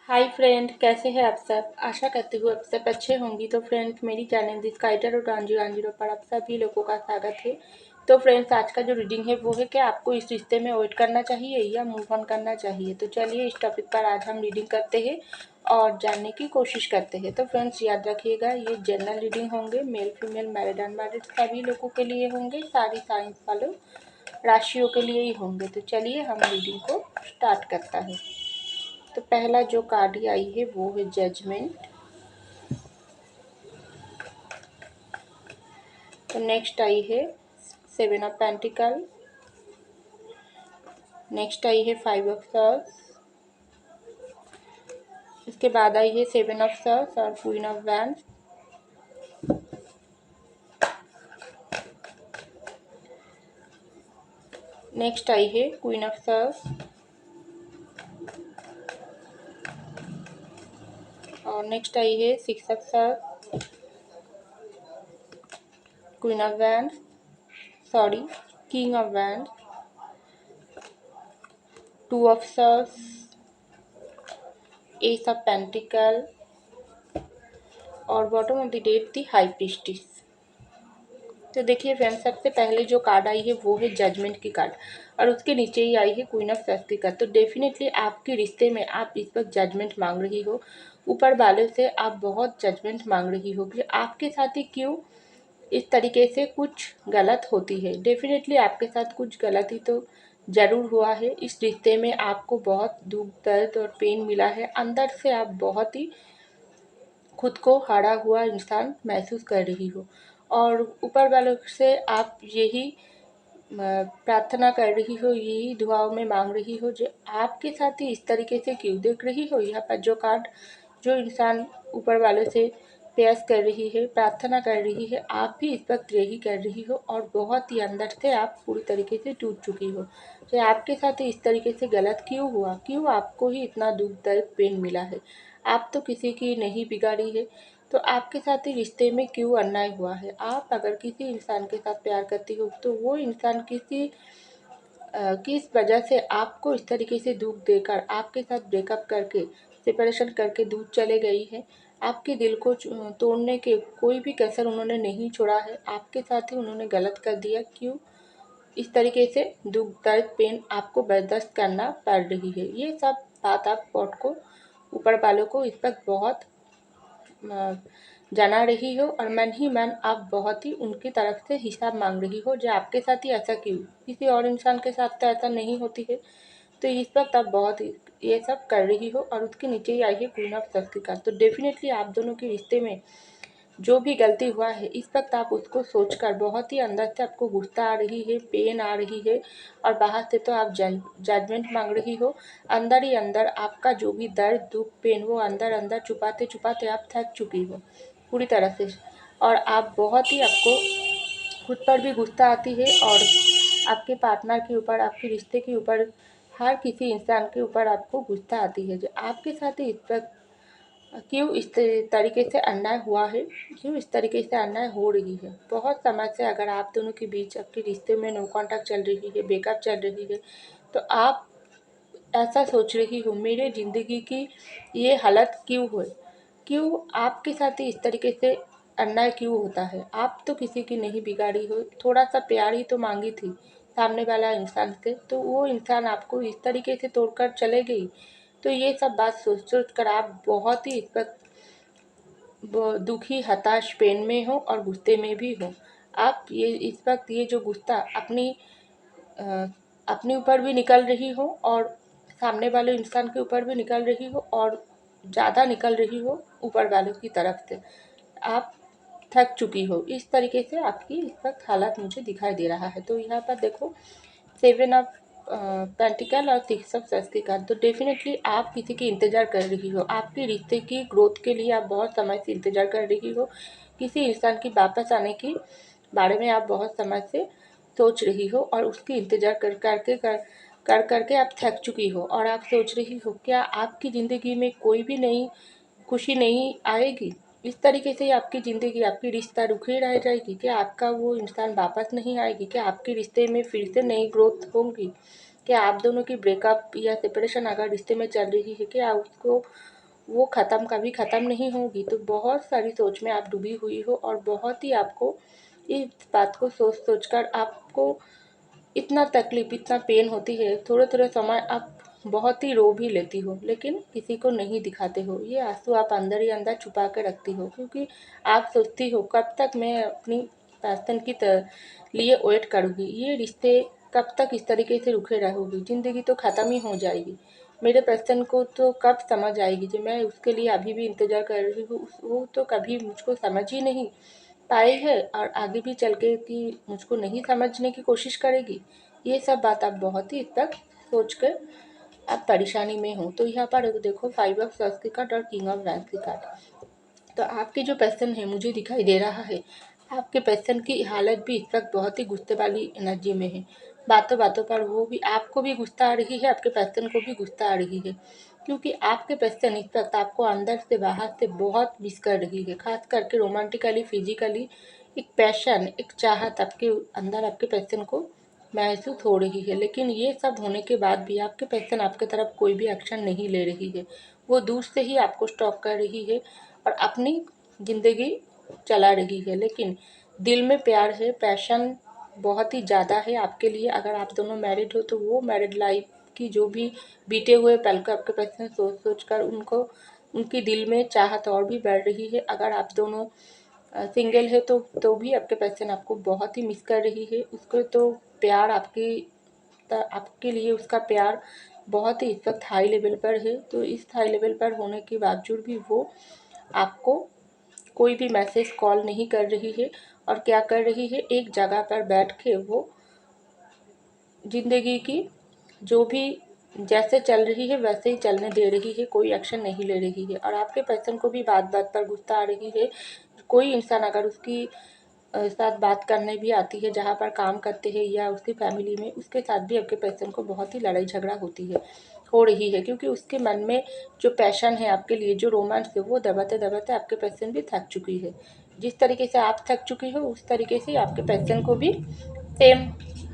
Hi friend, कैसे हैं आप सब। आशा करती हूँ आप सब अच्छे होंगी। तो फ्रेंड्स, मेरी चैनल दिस काइटर और 101 पर आप सभी लोगों का स्वागत है। तो फ्रेंड्स, आज का जो रीडिंग है वो है कि आपको इस रिश्ते में वेट करना चाहिए या मूव ऑन करना चाहिए। तो चलिए इस टॉपिक पर आज हम रीडिंग करते हैं और जानने की कोशिश करते हैं। तो फ्रेंड्स, याद रखिएगा, ये जनरल रीडिंग होंगे, मेल फीमेल मैरिड अनमैरिड सभी लोगों के लिए होंगे, सारी साइंस वालों राशियों के लिए ही होंगे। तो चलिए हम रीडिंग को स्टार्ट करता है। तो पहला जो कार्ड आई है वो है जजमेंट। तो नेक्स्ट आई है 7 ऑफ पेंटिकल। नेक्स्ट आई है 5 ऑफ सर्स। इसके बाद आई है 7 ऑफ सर्स और क्वीन ऑफ वैंड्स। नेक्स्ट आई है क्वीन ऑफ सर्स और नेक्स्ट आई है 6 of swords, queen of wands, sorry, king of wands, 2 of swords, ace of pentacle और bottom of the deck the high priestess. तो देखिए friends, सबसे पहले जो कार्ड आई है वो है जजमेंट की कार्ड और उसके नीचे ही आई है क्वीन ऑफ सर्स की कार्ड। तो डेफिनेटली आपके रिश्ते में आप इस वक्त जजमेंट मांग रही हो। ऊपर वाले से आप बहुत जजमेंट मांग रही हो कि आपके साथ ही क्यों इस तरीके से कुछ गलत होती है। डेफिनेटली आपके साथ कुछ गलती तो ज़रूर हुआ है। इस रिश्ते में आपको बहुत दुख दर्द और पेन मिला है। अंदर से आप बहुत ही खुद को हारा हुआ इंसान महसूस कर रही हो और ऊपर वालों से आप यही प्रार्थना कर रही हो, यही दुआओं में मांग रही हो जो आपके साथ ही इस तरीके से क्यों। देख रही हो यहाँ पर जो कार्ड, जो इंसान ऊपर वालों से प्यास कर रही है, प्रार्थना कर रही है, आप भी इस वक्त यही कर रही हो और बहुत ही अंदर से आप पूरी तरीके से टूट चुकी हो। तो आपके साथ ही इस तरीके से गलत क्यों हुआ, क्यों आपको ही इतना दुख दर्द पेन मिला है। आप तो किसी की नहीं बिगाड़ी है, तो आपके साथ ही रिश्ते में क्यों अन्याय हुआ है। आप अगर किसी इंसान के साथ प्यार करती हो तो वो इंसान किस वजह से आपको इस तरीके से दुख देकर आपके साथ ब्रेकअप करके सेपरेशन करके दूर चले गई है। आपके दिल को तोड़ने के कोई भी कसर उन्होंने नहीं छोड़ा है। आपके साथ ही उन्होंने गलत कर दिया। क्यों इस तरीके से दुख दर्द पेन आपको बर्दाश्त करना पड़ रही है। ये सब बात आप गॉड को, ऊपर वालों को इस वक्त बहुत जना रही हो और मन ही मन आप बहुत ही उनकी तरफ से हिसाब मांग रही हो जो आपके साथ ही ऐसा क्यों, किसी और इंसान के साथ तो ऐसा नहीं होती है। तो इस वक्त आप बहुत ही ये सब कर रही हो और उसके नीचे ही आई है क्वीन ऑफ सर्स की कार्ड। तो डेफिनेटली आप दोनों के रिश्ते में जो भी गलती हुआ है इस वक्त आप उसको सोचकर बहुत ही अंदर से आपको गुस्सा आ रही है, पेन आ रही है और बाहर से तो आप जजमेंट मांग रही हो। अंदर ही अंदर आपका जो भी दर्द दुख पेन वो अंदर अंदर छुपाते छुपाते आप थक चुकी हो पूरी तरह से और आप बहुत ही आपको खुद पर भी गुस्सा आती है और आपके पार्टनर के ऊपर, आपके रिश्ते के ऊपर, हर किसी इंसान के ऊपर आपको गुस्सा आती है जो आपके साथ ही इस वक्त क्यों इस तरीके से अन्याय हुआ है, क्यों इस तरीके से अन्याय हो रही है। बहुत समय से अगर आप दोनों के बीच आपके रिश्ते में नो कॉन्टैक्ट चल रही है, ब्रेकअप चल रही है, तो आप ऐसा सोच रही हो मेरे ज़िंदगी की ये हालत क्यों हुई, क्यों आपके साथ ही इस तरीके से अन्याय क्यों होता है। आप तो किसी की नहीं बिगाड़ी हो, थोड़ा सा प्यार ही तो मांगी थी सामने वाला इंसान से, तो वो इंसान आपको इस तरीके से तोड़कर चले गई। तो ये सब बात सोच सोच कर आप बहुत ही इस वक्त दुखी, हताश, पेन में हो और गुस्से में भी हो। आप ये इस वक्त ये जो गुस्सा अ, अपने ऊपर भी निकल रही हो और सामने वाले इंसान के ऊपर भी निकल रही हो और ज़्यादा निकल रही हो ऊपर वालों की तरफ से। आप थक चुकी हो। इस तरीके से आपकी इस वक्त हालत मुझे दिखाई दे रहा है। तो यहाँ पर देखो 7 ऑफ पेंटिकल और 6 ऑफ सर्स की कार्ड। तो डेफिनेटली आप किसी की इंतज़ार कर रही हो। आपके रिश्ते की ग्रोथ के लिए आप बहुत समय से इंतज़ार कर रही हो। किसी इंसान की वापस आने की बारे में आप बहुत समय से सोच रही हो और उसकी इंतज़ार कर करके आप थक चुकी हो और आप सोच रही हो क्या आपकी ज़िंदगी में कोई भी नई खुशी नहीं आएगी। इस तरीके से आपकी ज़िंदगी, आपकी रिश्ता रुकी रह जाएगी। क्या आपका वो इंसान वापस नहीं आएगी। क्या आपके रिश्ते में फिर से नई ग्रोथ होंगी। क्या आप दोनों की ब्रेकअप या सेपरेशन अगर रिश्ते में चल रही है, क्या उसको वो कभी ख़त्म नहीं होगी। तो बहुत सारी सोच में आप डूबी हुई हो और बहुत ही आपको इस बात को सोच कर आपको इतना तकलीफ, इतना पेन होती है। थोड़े थोड़े समय आप बहुत ही रो भी लेती हो, लेकिन किसी को नहीं दिखाते हो। ये आंसू आप अंदर ही अंदर छुपा के रखती हो, क्योंकि आप सोचती हो कब तक मैं अपनी पैशन की लिए वेट करूँगी। ये रिश्ते कब तक इस तरीके से रुके रहोगी। ज़िंदगी तो ख़त्म ही हो जाएगी। मेरे पैशन को तो कब समझ आएगी जो मैं उसके लिए अभी भी इंतज़ार कर रही हूँ, वो तो कभी मुझको समझ ही नहीं पाई है और आगे भी चल के कि मुझको नहीं समझने की कोशिश करेगी। ये सब बात आप बहुत ही हद तक सोच कर आप परेशानी में हो। तो यहाँ पर देखो 5 ऑफ सॉर्ड्स की कार्ड और किंग ऑफ वैंड्स की कार्ड। तो आपकी जो पैशन है मुझे दिखाई दे रहा है, आपके पैशन की हालत भी इस वक्त बहुत ही गुस्से वाली एनर्जी में है। बातों बातों पर वो भी आपको भी गुस्सा आ रही है, आपके पैशन को भी गुस्सा आ रही है, क्योंकि आपके पैशन इस वक्त आपको अंदर से बाहर से बहुत मिस कर रही है। खास करके रोमांटिकली, फिजिकली एक पैशन, एक चाहत आपके अंदर आपके पैशन को महसूस हो रही है। लेकिन ये सब होने के बाद भी आपके पैशन आपके तरफ कोई भी एक्शन नहीं ले रही है। वो दूर से ही आपको स्टॉप कर रही है और अपनी ज़िंदगी चला रही है। लेकिन दिल में प्यार है, पैशन बहुत ही ज़्यादा है आपके लिए। अगर आप दोनों मैरिड हो तो वो मैरिड लाइफ की जो भी बीते हुए पल को आपके पैशन सोच सोच कर उनकी दिल में चाहत और भी बढ़ रही है। अगर आप दोनों सिंगल है तो भी आपके पैशन आपको बहुत ही मिस कर रही है। उसको तो प्यार आपके लिए उसका प्यार बहुत ही इस वक्त हाई लेवल पर है। तो इस हाई लेवल पर होने के बावजूद भी वो आपको कोई भी मैसेज कॉल नहीं कर रही है। और क्या कर रही है, एक जगह पर बैठ के वो ज़िंदगी की जो भी जैसे चल रही है वैसे ही चलने दे रही है, कोई एक्शन नहीं ले रही है। और आपके पर्सन को भी बात बात पर गुस्सा आ रही है। कोई इंसान अगर उसकी साथ बात करने भी आती है, जहाँ पर काम करते हैं या उसकी फैमिली में, उसके साथ भी आपके पर्सन को बहुत ही लड़ाई झगड़ा हो रही है, क्योंकि उसके मन में जो पैशन है आपके लिए, जो रोमांस है, वो दबाते दबाते आपके पर्सन भी थक चुकी है। जिस तरीके से आप थक चुकी हो उस तरीके से आपके पर्सन को भी सेम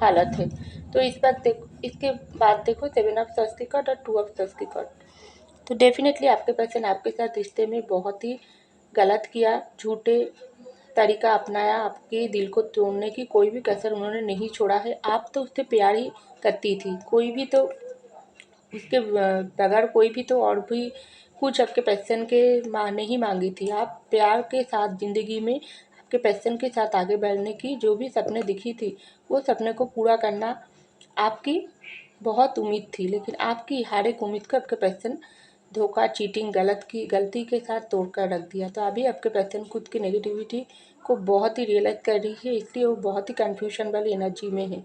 हालत है। तो इस बार देखो, इसके बाद देखो 7 ऑफ सॉर्ड्स की कार्ड और 2 ऑफ सॉर्ड्स की कार्ड। तो डेफिनेटली आपके पर्सन आपके साथ रिश्ते में बहुत ही गलत किया, झूठे तरीका अपनाया। आपके दिल को तोड़ने की कोई भी कसर उन्होंने नहीं छोड़ा है। आप तो उससे प्यार ही करती थी, कोई भी तो उसके बगैर कोई भी तो और भी कुछ आपके पैशन के नहीं मांगी थी। आप प्यार के साथ ज़िंदगी में आपके पैशन के साथ आगे बढ़ने की जो भी सपने दिखी थी, वो सपने को पूरा करना आपकी बहुत उम्मीद थी। लेकिन आपकी हर एक उम्मीद को आपके पैशन धोखा, चीटिंग, गलती के साथ तोड़ कर रख दिया। तो अभी आपके पर्सन खुद की नेगेटिविटी को बहुत ही रियलाइज़ कर रही है, इसलिए वो बहुत ही कन्फ्यूजन वाली एनर्जी में है।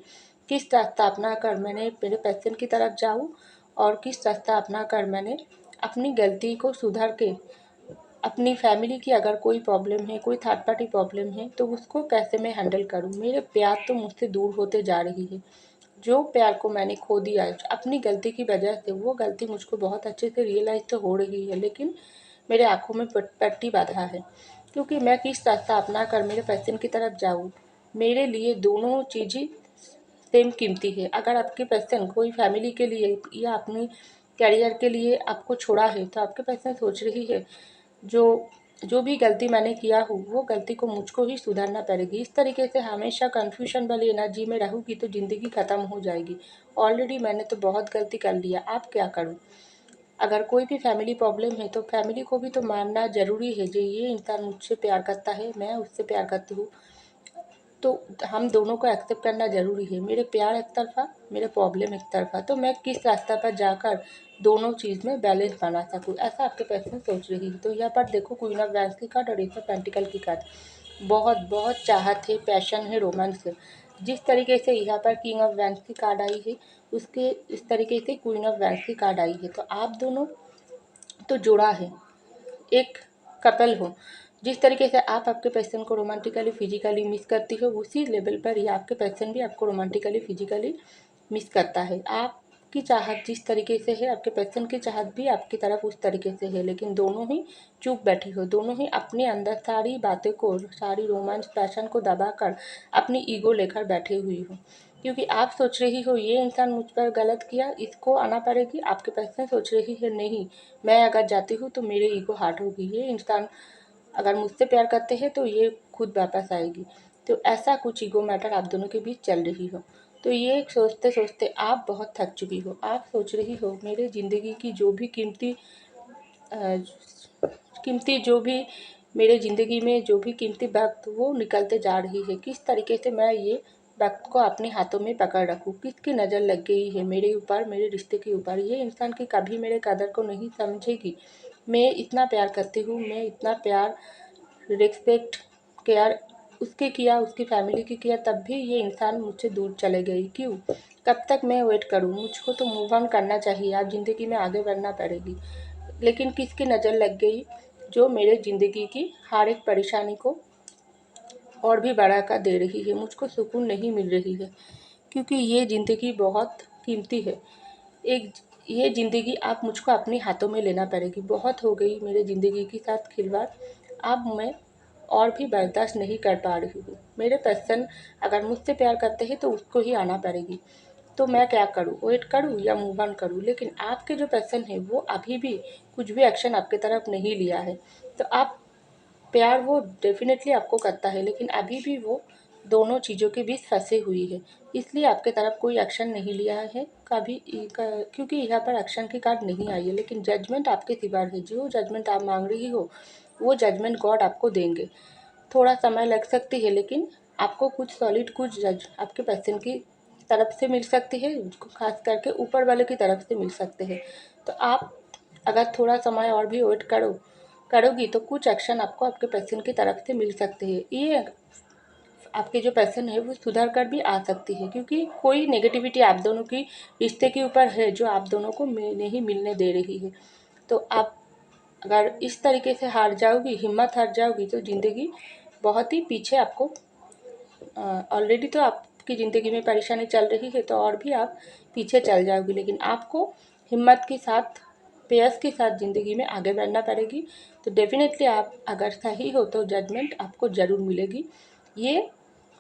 किस रास्ता अपना कर मैंने मेरे पर्सन की तरफ जाऊँ और किस रास्ता अपना कर मैंने अपनी गलती को सुधार के अपनी फैमिली की अगर कोई प्रॉब्लम है, कोई थर्ड पार्टी प्रॉब्लम है, तो उसको कैसे मैं हैंडल करूँ। मेरे प्यार तो मुझसे दूर होते जा रही है। जो प्यार को मैंने खो दिया है अपनी गलती की वजह से, वो गलती मुझको बहुत अच्छे से रियलाइज़ तो हो रही है, लेकिन मेरे आँखों में पट्टी बाँधा है, क्योंकि मैं किस रास्ता अपना कर मेरे पैशन की तरफ जाऊँ। मेरे लिए दोनों चीज़ें सेम कीमती है। अगर आपके पैशन कोई फैमिली के लिए या अपनी करियर के लिए आपको छोड़ा है, तो आपके पैशन सोच रही है जो जो भी गलती मैंने किया हो वो गलती को मुझको ही सुधारना पड़ेगी। इस तरीके से हमेशा कन्फ्यूजन वाली एनर्जी में रहूँगी तो ज़िंदगी ख़त्म हो जाएगी। ऑलरेडी मैंने तो बहुत गलती कर लिया, अब क्या करूँ। अगर कोई भी फैमिली प्रॉब्लम है तो फैमिली को भी तो मानना ज़रूरी है, जो ये इंसान मुझसे प्यार करता है, मैं उससे प्यार करती हूँ, तो हम दोनों को एक्सेप्ट करना ज़रूरी है। मेरे प्यार एक तरफ़ा, मेरे प्रॉब्लम एक तरफ़ा, तो मैं किस रास्ता पर जाकर दोनों चीज़ में बैलेंस बना सकूँ, ऐसा आपके पर्सन सोच रही है। तो यहाँ पर देखो क्वीन ऑफ वैंड्स की कार्ड और एस ऑफ पेंटिकल की कार्ड। बहुत बहुत चाहत है, पैशन है, रोमांस है। जिस तरीके से यहाँ पर किंग ऑफ वैंड्स की कार्ड आई है, उसके इस तरीके से क्वीन ऑफ वैंड्स की कार्ड आई है। तो आप दोनों तो जुड़ा है, एक कपल हो। जिस तरीके से आप आपके पर्सन को रोमांटिकली, फिजिकली मिस करती हो, उसी लेवल पर ही आपके पर्सन भी आपको रोमांटिकली, फिजिकली मिस करता है। आपकी चाहत जिस तरीके से है, आपके पर्सन की चाहत भी आपकी तरफ उस तरीके से है, लेकिन दोनों ही चुप बैठी हो। दोनों ही अपने अंदर सारी बातें को, सारी रोमांस, पैशन को दबा कर अपनी ईगो लेकर बैठी हुई हो। क्योंकि आप सोच रही हो ये इंसान मुझ पर गलत किया, इसको आना पड़ेगी। आपके पर्सन सोच रही है नहीं, मैं अगर जाती हूँ तो मेरे ईगो हार्ट होगी, ये इंसान अगर मुझसे प्यार करते हैं तो ये खुद वापस आएगी। तो ऐसा कुछ ईगो मैटर आप दोनों के बीच चल रही हो। तो ये सोचते सोचते आप बहुत थक चुकी हो। आप सोच रही हो मेरे ज़िंदगी की जो भी कीमती जो भी मेरे ज़िंदगी में जो भी कीमती वक्त वो निकलते जा रही है, किस तरीके से मैं ये वक्त को अपने हाथों में पकड़ रखूँ। किसकी नज़र लग गई है मेरे ऊपर, मेरे रिश्ते के ऊपर। ये इंसान की कभी मेरे कदर को नहीं समझेगी। मैं इतना प्यार करती हूँ, मैं इतना प्यार, रिस्पेक्ट, केयर उसके किया, उसकी फैमिली की किया, तब भी ये इंसान मुझसे दूर चले गई। क्यों? कब तक मैं वेट करूँ? मुझको तो मूव ऑन करना चाहिए, अब ज़िंदगी में आगे बढ़ना पड़ेगी। लेकिन किसकी नज़र लग गई जो मेरे ज़िंदगी की हर एक परेशानी को और भी बढ़ा कर दे रही है। मुझको सुकून नहीं मिल रही है, क्योंकि ये ज़िंदगी बहुत कीमती है। एक ये ज़िंदगी आप मुझको अपने हाथों में लेना पड़ेगी। बहुत हो गई मेरे ज़िंदगी के साथ खिलवाड़, अब मैं और भी बर्दाश्त नहीं कर पा रही हूँ। मेरे पर्सन अगर मुझसे प्यार करते हैं तो उसको ही आना पड़ेगी। तो मैं क्या करूँ? वेट करूँ या मूव ऑन करूँ? लेकिन आपके जो पर्सन है वो अभी भी कुछ भी एक्शन आपकी तरफ नहीं लिया है। तो आप प्यार वो डेफ़िनेटली आपको करता है, लेकिन अभी भी वो दोनों चीज़ों के बीच फँसी हुई है। इसलिए आपके तरफ कोई एक्शन नहीं लिया है कभी क्योंकि यहाँ पर एक्शन की कार्ड नहीं आई है, लेकिन जजमेंट आपके सिवा है। जो जजमेंट आप माँग रही हो, वो जजमेंट गॉड आपको देंगे। थोड़ा समय लग सकती है, लेकिन आपको कुछ सॉलिड कुछ जज आपके पर्सन की तरफ से मिल सकती है, खास करके ऊपर वाले की तरफ से मिल सकते हैं। तो आप अगर थोड़ा समय और भी वेट करोगी तो कुछ एक्शन आपको आपके पर्सन की तरफ से मिल सकते हैं। ये आपके जो पर्सन है वो सुधर कर भी आ सकती है, क्योंकि कोई नेगेटिविटी आप दोनों की रिश्ते के ऊपर है जो आप दोनों को नहीं मिलने दे रही है। तो आप अगर इस तरीके से हार जाओगी, हिम्मत हार जाओगी, तो ज़िंदगी बहुत ही पीछे आपको ऑलरेडी तो आपकी ज़िंदगी में परेशानी चल रही है, तो और भी आप पीछे चल जाओगी। लेकिन आपको हिम्मत के साथ, पेयर्स के साथ ज़िंदगी में आगे बढ़ना पड़ेगी। तो डेफ़िनेटली आप अगर सही हो तो जजमेंट आपको ज़रूर मिलेगी। ये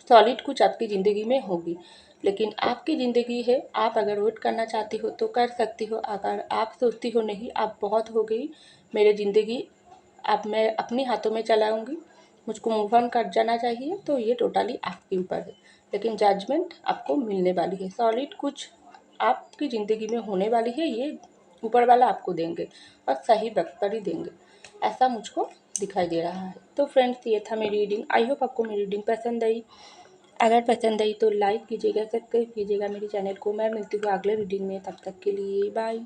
सॉलिड कुछ आपकी ज़िंदगी में होगी। लेकिन आपकी ज़िंदगी है, आप अगर वेट करना चाहती हो तो कर सकती हो। अगर आप सोचती हो नहीं अब बहुत हो गई मेरी ज़िंदगी, अब मैं अपने हाथों में चलाऊँगी, मुझको मूव ऑन कर जाना चाहिए, तो ये टोटली आपके ऊपर है। लेकिन जजमेंट आपको मिलने वाली है, सॉलिड कुछ आपकी ज़िंदगी में होने वाली है, ये ऊपर वाला आपको देंगे और सही वक्त पर ही देंगे, ऐसा मुझको दिखाई दे रहा है। तो फ्रेंड्स, ये था मेरी रीडिंग। आई होप आपको मेरी रीडिंग पसंद आई। अगर पसंद आई तो लाइक कीजिएगा, सब्सक्राइब कीजिएगा मेरे चैनल को। मैं मिलती हूँ अगले रीडिंग में, तब तक के लिए बाय।